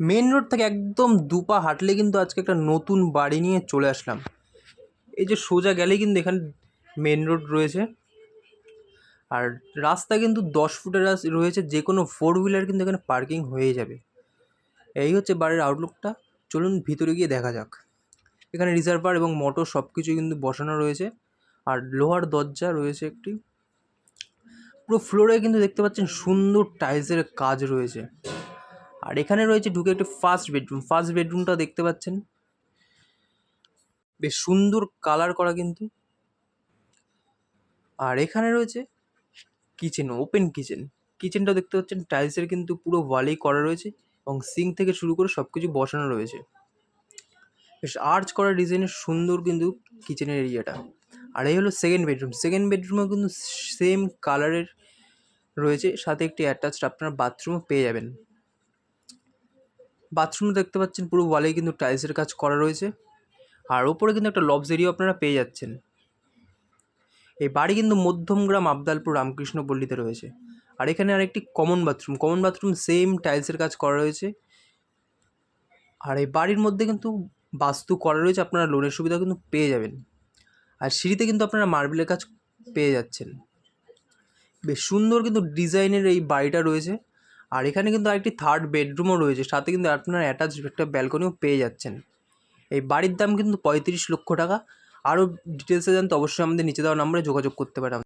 Main road থেকে একদম দুপা হাঁটলে কিন্তু আজকে একটা নতুন বাড়ি নিয়ে চলে আসলাম। এই যে সোজা গেলেই কিন্তু এখানে মেন রোড রয়েছে, আর রাস্তা কিন্তু 10 ফুটের রয়েছে, যে কোনো 4 হুইলার কিন্তু এখানে পার্কিং হয়ে যাবে। এই হচ্ছে বাড়ির আউটলুকটা। চলুন ভিতরে গিয়ে দেখা যাক। এখানে রিজার্ভার এবং মোটর সব কিছুই কিন্তু বসানো রয়েছে, আর লোহার দরজা রয়েছে একটি। পুরো ফ্লোরে কিন্তু দেখতে পাচ্ছেন সুন্দর টাইলসের কাজ রয়েছে। আর এখানে রয়েছে ঢুকে একটি ফার্স্ট বেডরুমটা দেখতে পাচ্ছেন, বেশ সুন্দর কালার করা কিন্তু। আর এখানে রয়েছে কিচেন, ওপেন কিচেনটা দেখতে পাচ্ছেন টাইলসের কিন্তু পুরো ওয়ালেই করা রয়েছে, এবং সিঙ্ক থেকে শুরু করে সব কিছু বসানো রয়েছে। বেশ আর্চ করা ডিজাইনের সুন্দর কিন্তু কিচেনের এরিয়াটা। আর এই হলো সেকেন্ড বেডরুমেও কিন্তু সেম কালারের রয়েছে, সাথে একটি অ্যাটাচড আপনার বাথরুমও পেয়ে যাবেন। বাথরুম দেখতে পাচ্ছেন পুরো ওয়ালেই কিন্তু টাইলসের কাজ করা রয়েছে, আর ওপরে কিন্তু একটা লবস এরিয়া আপনারা পেয়ে যাচ্ছেন। এই বাড়ি কিন্তু মধ্যমগ্রাম আবদালপুর রামকৃষ্ণ পল্লীতে রয়েছে। আর এখানে আরেকটি কমন বাথরুম সেম টাইলসের কাজ করা রয়েছে। আর এই বাড়ির মধ্যে কিন্তু বাস্তু করা রয়েছে, আপনারা লোনের সুবিধা কিন্তু পেয়ে যাবেন। আর সিঁড়িতে কিন্তু আপনারা মার্বেলের কাজ পেয়ে যাচ্ছেন। বেশ সুন্দর কিন্তু ডিজাইনের এই বাড়িটা রয়েছে। আর এখানে কিন্তু আরেকটি থার্ড বেডরুমও রয়েছে, সাথে কিন্তু আপনারা অ্যাটাচড একটা ব্যালকনিও পেয়ে যাচ্ছেন। এই বাড়ির দাম কিন্তু 35 লক্ষ টাকা। আরও ডিটেলসে জানতে অবশ্যই আমাদের নিচে দেওয়া নম্বরে যোগাযোগ করতে পারেন।